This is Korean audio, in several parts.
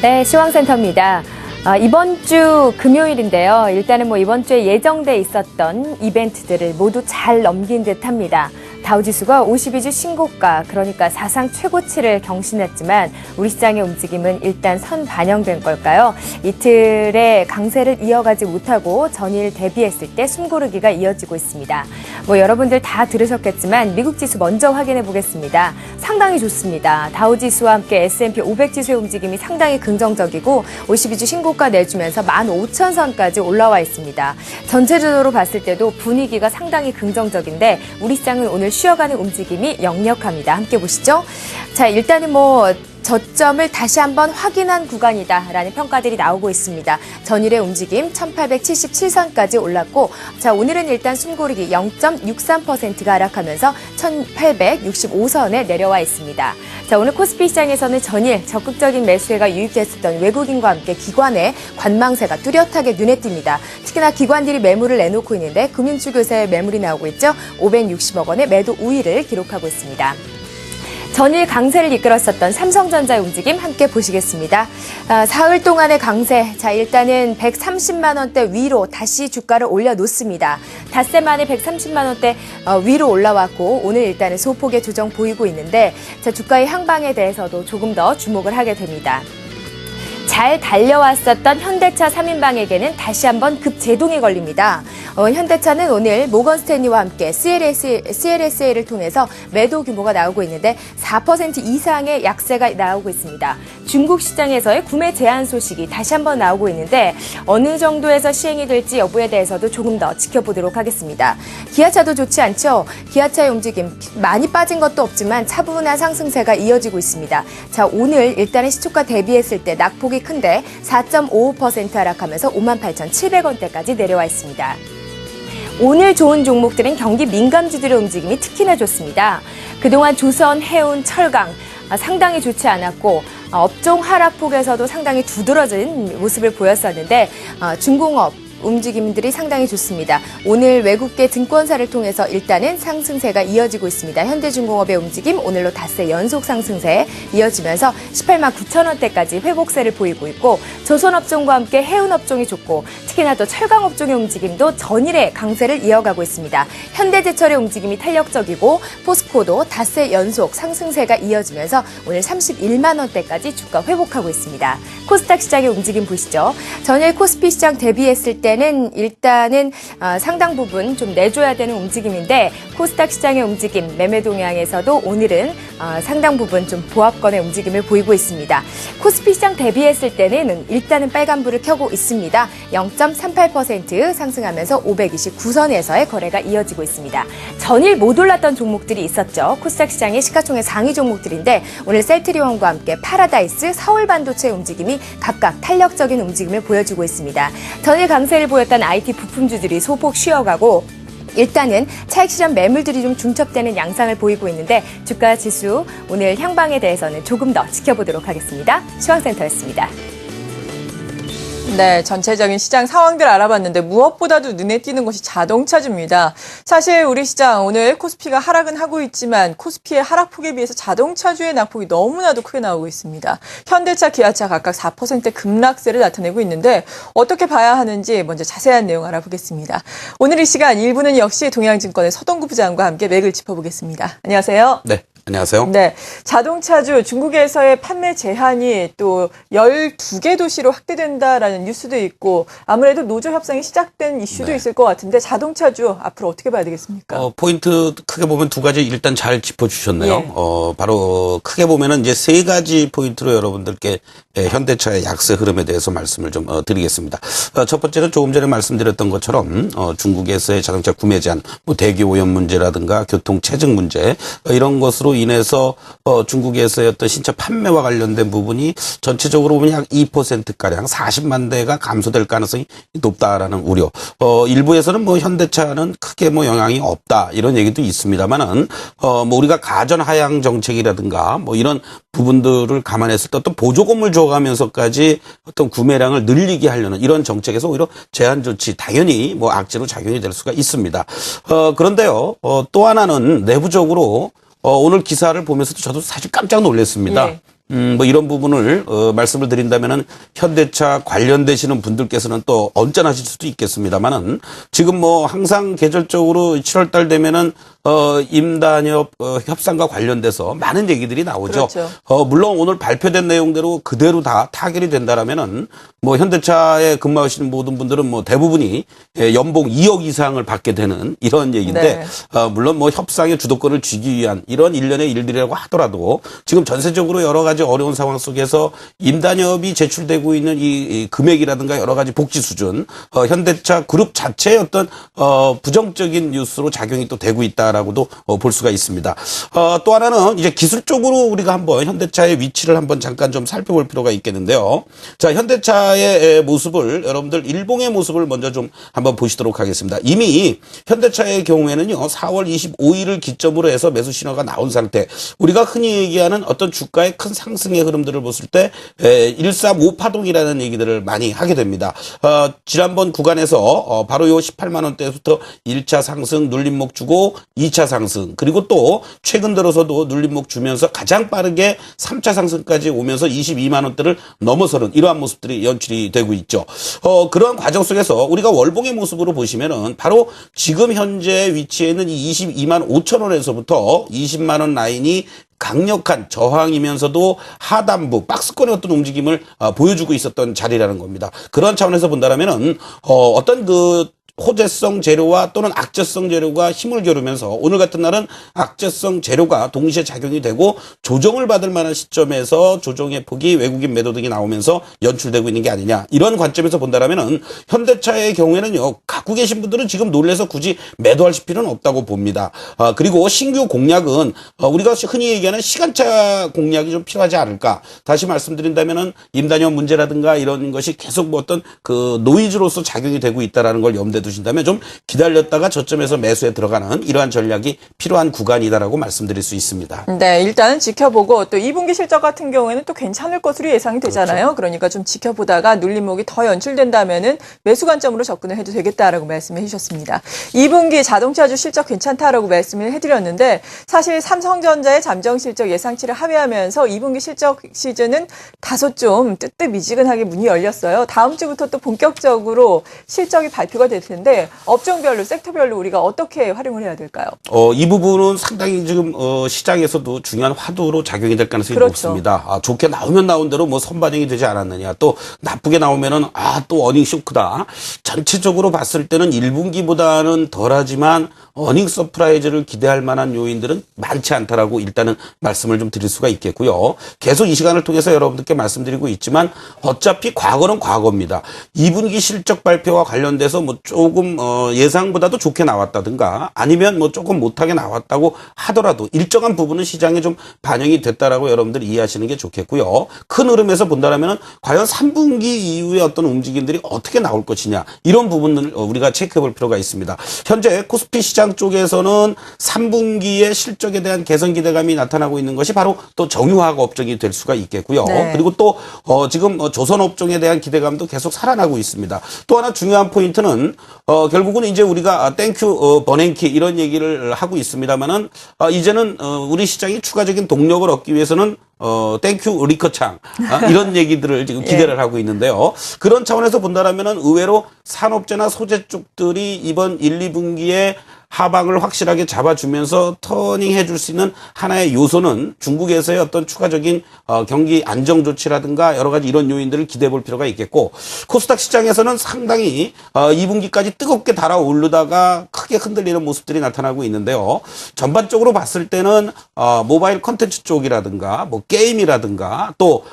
네, 시황센터입니다. 이번 주 금요일인데요. 일단은 이번 주에 예정돼 있었던 이벤트들을 모두 잘 넘긴 듯합니다. 다우지수가 52주 신고가, 그러니까 사상 최고치를 경신했지만 우리 시장의 움직임은 일단 선 반영된 걸까요? 이틀의 강세를 이어가지 못하고 전일 대비했을 때 숨고르기가 이어지고 있습니다. 여러분들 다 들으셨겠지만 미국 지수 먼저 확인해 보겠습니다. 상당히 좋습니다. 다우지수와 함께 S&P 500 지수의 움직임이 상당히 긍정적이고 52주 신고가 내주면서 15,000선까지 올라와 있습니다. 전체적으로 봤을 때도 분위기가 상당히 긍정적인데 우리 시장은 오늘 쉬어가는 움직임이 역력합니다. 함께 보시죠. 자, 일단은 저점을 다시 한번 확인한 구간이다라는 평가들이 나오고 있습니다. 전일의 움직임 1877선까지 올랐고, 자, 오늘은 일단 숨고르기 0.63%가 하락하면서 1865선에 내려와 있습니다. 자, 오늘 코스피 시장에서는 전일 적극적인 매수세가 유입됐었던 외국인과 함께 기관의 관망세가 뚜렷하게 눈에 띕니다. 특히나 기관들이 매물을 내놓고 있는데 금융주교사의 매물이 나오고 있죠. 560억 원의 매도 우위를 기록하고 있습니다. 전일 강세를 이끌었었던 삼성전자의 움직임 함께 보시겠습니다. 사흘 동안의 강세, 자, 일단은 130만 원대 위로 다시 주가를 올려놓습니다. 닷새 만에 130만 원대 위로 올라왔고 오늘 일단은 소폭의 조정 보이고 있는데, 자, 주가의 향방에 대해서도 조금 더 주목을 하게 됩니다. 잘 달려왔었던 현대차 3인방에게는 다시 한번 급제동이 걸립니다. 현대차는 오늘 모건스탠리와 함께 CLSA를 통해서 매도 규모가 나오고 있는데 4% 이상의 약세가 나오고 있습니다. 중국 시장에서의 구매 제한 소식이 다시 한번 나오고 있는데 어느 정도에서 시행이 될지 여부에 대해서도 조금 더 지켜보도록 하겠습니다. 기아차도 좋지 않죠? 기아차의 움직임 많이 빠진 것도 없지만 차분한 상승세가 이어지고 있습니다. 자, 오늘 일단은 시초가 대비했을 때 낙폭이 큰데 4.55% 하락하면서 58,700원대까지 내려와 있습니다. 오늘 좋은 종목들은 경기 민감주들의 움직임이 특히나 좋습니다. 그동안 조선, 해운, 철강 상당히 좋지 않았고 업종 하락폭에서도 상당히 두드러진 모습을 보였었는데 중공업 움직임들이 상당히 좋습니다. 오늘 외국계 증권사를 통해서 일단은 상승세가 이어지고 있습니다. 현대중공업의 움직임 오늘로 닷새 연속 상승세 이어지면서 18만 9천 원대까지 회복세를 보이고 있고, 조선업종과 함께 해운업종이 좋고 특히나 또 철강업종의 움직임도 전일의 강세를 이어가고 있습니다. 현대제철의 움직임이 탄력적이고 포스코도 닷새 연속 상승세가 이어지면서 오늘 31만 원대까지 주가 회복하고 있습니다. 코스닥 시장의 움직임 보시죠. 전일 코스피 시장 대비했을 때 일단은 상당 부분 좀 내줘야 되는 움직임인데 코스닥 시장의 움직임, 매매 동향에서도 오늘은 상당 부분 좀 보합권의 움직임을 보이고 있습니다. 코스피 시장 대비했을 때는 일단은 빨간불을 켜고 있습니다. 0.38% 상승하면서 529선에서의 거래가 이어지고 있습니다. 전일 못 올랐던 종목들이 있었죠. 코스닥 시장의 시가총액 상위 종목들인데 오늘 셀트리온과 함께 파라다이스, 서울반도체 움직임이 각각 탄력적인 움직임을 보여주고 있습니다. 전일 강세를 보였던 IT 부품주들이 소폭 쉬어가고 일단은 차익 실현 매물들이 좀 중첩되는 양상을 보이고 있는데 주가 지수 오늘 향방에 대해서는 조금 더 지켜보도록 하겠습니다. 시황센터였습니다. 네, 전체적인 시장 상황들 알아봤는데 무엇보다도 눈에 띄는 것이 자동차주입니다. 사실 우리 시장 오늘 코스피가 하락은 하고 있지만 코스피의 하락폭에 비해서 자동차주의 낙폭이 너무나도 크게 나오고 있습니다. 현대차, 기아차 각각 4% 급락세를 나타내고 있는데 어떻게 봐야 하는지 먼저 자세한 내용 알아보겠습니다. 오늘 이 시간 1부는 역시 동양증권의 서동구 부장과 함께 맥을 짚어보겠습니다. 안녕하세요. 네. 안녕하세요. 네. 자동차주 중국에서의 판매 제한이 또 12개 도시로 확대된다라는 뉴스도 있고 아무래도 노조 협상이 시작된 이슈도 네. 있을 것 같은데 자동차주 앞으로 어떻게 봐야 되겠습니까? 포인트 크게 보면 두 가지 일단 잘 짚어주셨네요. 예. 바로 크게 보면은 이제 세 가지 포인트로 여러분들께 현대차의 약세 흐름에 대해서 말씀을 좀 드리겠습니다. 첫 번째는 조금 전에 말씀드렸던 것처럼 중국에서의 자동차 구매 제한, 대기 오염 문제라든가 교통 체증 문제 이런 것으로 인해서 중국에서의 어떤 신차 판매와 관련된 부분이 전체적으로 보면 약 2%가량 40만 대가 감소될 가능성이 높다라는 우려. 일부에서는 현대차는 크게 영향이 없다 이런 얘기도 있습니다만은 우리가 가전 하향 정책이라든가 이런 부분들을 감안했을 때 어떤 보조금을 줘가면서까지 어떤 구매량을 늘리게 하려는 이런 정책에서 오히려 제한 조치 당연히 악재로 작용이 될 수가 있습니다. 그런데요, 또 하나는 내부적으로 오늘 기사를 보면서도 저도 사실 깜짝 놀랐습니다. 예. 뭐 이런 부분을 말씀을 드린다면은 현대차 관련되시는 분들께서는 또 언짢아하실 수도 있겠습니다만은 지금 뭐 항상 계절적으로 7월달 되면은 임단협 협상과 관련돼서 많은 얘기들이 나오죠. 그렇죠. 물론 오늘 발표된 내용대로 그대로 다 타결이 된다라면은 뭐 현대차에 근무하시는 모든 분들은 뭐 대부분이 연봉 2억 이상을 받게 되는 이런 얘기인데 네. 물론 뭐 협상의 주도권을 쥐기 위한 이런 일련의 일들이라고 하더라도 지금 전세적으로 여러 가지 어려운 상황 속에서 임단협이 제출되고 있는 이 금액이라든가 여러 가지 복지 수준, 현대차 그룹 자체의 어떤 부정적인 뉴스로 작용이 또 되고 있다라고도 볼 수가 있습니다. 또 하나는 이제 기술적으로 우리가 한번 현대차의 위치를 한번 잠깐 좀 살펴볼 필요가 있겠는데요. 자, 현대차의 모습을 여러분들 일봉의 모습을 먼저 좀 한번 보시도록 하겠습니다. 이미 현대차의 경우에는요, 4월 25일을 기점으로 해서 매수 신호가 나온 상태. 우리가 흔히 얘기하는 어떤 주가의 큰 상승의 흐름들을 봤을 때 135 파동이라는 얘기들을 많이 하게 됩니다. 지난번 구간에서 바로 요 18만 원대부터 1차 상승 눌림목 주고 2차 상승, 그리고 또 최근 들어서도 눌림목 주면서 가장 빠르게 3차 상승까지 오면서 22만 원대를 넘어서는 이러한 모습들이 연출이 되고 있죠. 그러한 과정 속에서 우리가 월봉의 모습으로 보시면은 바로 지금 현재 위치에 있는 이 22만 5천 원에서부터 20만 원 라인이 강력한 저항이면서도 하단부 박스권의 어떤 움직임을 보여주고 있었던 자리라는 겁니다. 그런 차원에서 본다면은 어떤 그 호재성 재료와 또는 악재성 재료가 힘을 겨루면서 오늘 같은 날은 악재성 재료가 동시에 작용이 되고 조정을 받을 만한 시점에서 조정의 폭이 외국인 매도 등이 나오면서 연출되고 있는 게 아니냐, 이런 관점에서 본다면은 현대차의 경우에는요, 갖고 계신 분들은 지금 놀래서 굳이 매도하실 필요는 없다고 봅니다. 그리고 신규 공략은 우리가 흔히 얘기하는 시간차 공략이 좀 필요하지 않을까. 다시 말씀드린다면은 임단협 문제라든가 이런 것이 계속 뭐 어떤 그 노이즈로서 작용이 되고 있다라는 걸 염두에 두신다면 좀 기다렸다가 저점에서 매수에 들어가는 이러한 전략이 필요한 구간이다라고 말씀드릴 수 있습니다. 네, 일단은 지켜보고 또 2분기 실적 같은 경우에는 또 괜찮을 것으로 예상이 되잖아요. 그렇죠. 그러니까 좀 지켜보다가 눌림목이 더 연출된다면은 매수 관점으로 접근을 해도 되겠다라고 말씀을 해주셨습니다. 2분기 자동차주 실적 괜찮다라고 말씀을 해드렸는데 사실 삼성전자의 잠정 실적 예상치를 합의하면서 2분기 실적 시즌은 다소 좀 뜨뜻미지근하게 문이 열렸어요. 다음 주부터 또 본격적으로 실적이 발표가 될 텐데 업종별로 섹터별로 우리가 어떻게 활용을 해야 될까요? 이 부분은 상당히 지금 시장에서도 중요한 화두로 작용이 될 가능성이 그렇죠. 높습니다. 좋게 나오면 나온 대로 뭐 선반영이 되지 않았느냐, 또 나쁘게 나오면은 또 어닝 쇼크다. 전체적으로 봤을 때는 1분기보다는 덜하지만 어닝 서프라이즈를 기대할 만한 요인들은 많지 않다라고 일단은 말씀을 좀 드릴 수가 있겠고요. 계속 이 시간을 통해서 여러분들께 말씀드리고 있지만 어차피 과거는 과거입니다. 2분기 실적 발표와 관련돼서 뭐 조금 예상보다도 좋게 나왔다든가 아니면 뭐 조금 못하게 나왔다고 하더라도 일정한 부분은 시장에 좀 반영이 됐다라고 여러분들이 이해하시는 게 좋겠고요. 큰 흐름에서 본다면은 과연 3분기 이후에 어떤 움직임들이 어떻게 나올 것이냐, 이런 부분을 우리가 체크해 볼 필요가 있습니다. 현재 코스피 시장 쪽에서는 3분기의 실적에 대한 개선 기대감이 나타나고 있는 것이 바로 또 정유화학 업종이 될 수가 있겠고요. 네. 그리고 또 지금 조선 업종에 대한 기대감도 계속 살아나고 있습니다. 또 하나 중요한 포인트는 결국은 이제 우리가 땡큐 버냉키 이런 얘기를 하고 있습니다만은 이제는 우리 시장이 추가적인 동력을 얻기 위해서는 땡큐 리커창 이런 얘기들을 지금 기대를 하고 있는데요. 그런 차원에서 본다면은 의외로 산업재나 소재 쪽들이 이번 1, 2분기에 하방을 확실하게 잡아주면서 터닝해 줄 수 있는 하나의 요소는 중국에서의 어떤 추가적인 경기 안정 조치라든가 여러 가지 이런 요인들을 기대해 볼 필요가 있겠고, 코스닥 시장에서는 상당히 2분기까지 뜨겁게 달아오르다가 크게 흔들리는 모습들이 나타나고 있는데요. 전반적으로 봤을 때는 모바일 콘텐츠 쪽이라든가 뭐 게임이라든가 또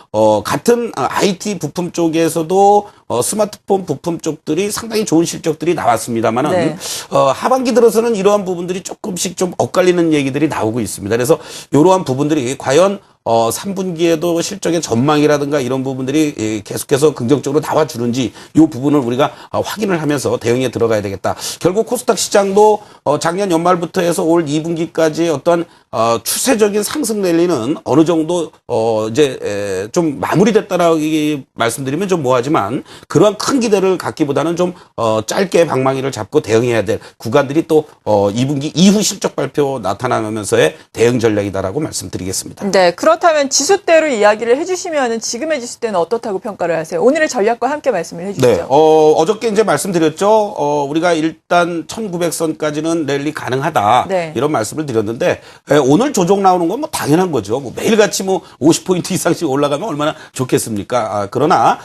같은 IT 부품 쪽에서도 스마트폰 부품 쪽들이 상당히 좋은 실적들이 나왔습니다만은 네. 하반기 들어서는 이러한 부분들이 조금씩 좀 엇갈리는 얘기들이 나오고 있습니다. 그래서 이러한 부분들이 과연 3분기에도 실적의 전망이라든가 이런 부분들이 계속해서 긍정적으로 나와주는지 이 부분을 우리가 확인을 하면서 대응에 들어가야 되겠다. 결국 코스닥 시장도 작년 연말부터 해서 올 2분기까지 어떤 추세적인 상승 랠리는 어느 정도 이제 좀 마무리됐다라고 말씀드리면 좀 뭐하지만 그러한 큰 기대를 갖기보다는 좀 짧게 방망이를 잡고 대응해야 될 구간들이 또 2분기 이후 실적 발표 나타나면서의 대응 전략이다라고 말씀드리겠습니다. 네, 그렇다 그렇다면 지수대로 이야기를 해주시면 지금의 지수대는 어떻다고 평가를 하세요? 오늘의 전략과 함께 말씀을 해주시죠. 네, 어저께 이제 말씀드렸죠. 우리가 일단 1900선까지는 랠리 가능하다. 네. 이런 말씀을 드렸는데, 오늘 조정 나오는 건 뭐 당연한 거죠. 뭐 매일같이 뭐 50포인트 이상씩 올라가면 얼마나 좋겠습니까? 그러나,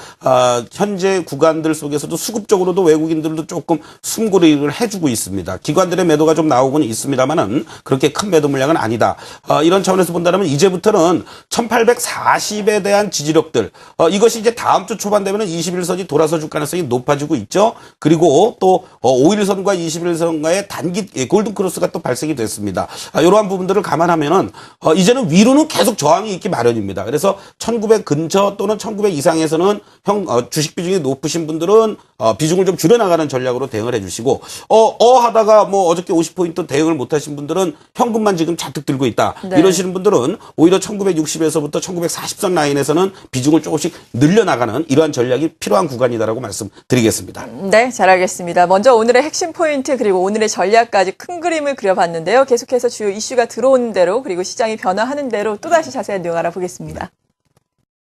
현재 구간들 속에서도 수급적으로도 외국인들도 조금 숨고르기를 해주고 있습니다. 기관들의 매도가 좀 나오고는 있습니다만은 그렇게 큰 매도 물량은 아니다. 이런 차원에서 본다면 이제부터는 1840에 대한 지지력들, 이것이 이제 다음 주 초반 되면은 21선이 돌아서 줄 가능성이 높아지고 있죠. 그리고 또 5일선과 21선과의 단기 골든 크로스가 또 발생이 됐습니다. 이러한 부분들을 감안하면은 이제는 위로는 계속 저항이 있기 마련입니다. 그래서 1900 근처 또는 1900 이상에서는 주식 비중이 높으신 분들은 비중을 좀 줄여나가는 전략으로 대응을 해주시고 하다가 뭐 어저께 50포인트 대응을 못하신 분들은 현금만 지금 잔뜩 들고 있다. 네. 이러시는 분들은 오히려 1960에서부터 1940선 라인에서는 비중을 조금씩 늘려나가는 이러한 전략이 필요한 구간이다라고 말씀드리겠습니다. 네, 잘 알겠습니다. 먼저 오늘의 핵심 포인트 그리고 오늘의 전략까지 큰 그림을 그려봤는데요. 계속해서 주요 이슈가 들어오는 대로 그리고 시장이 변화하는 대로 또다시 자세한 내용 알아보겠습니다.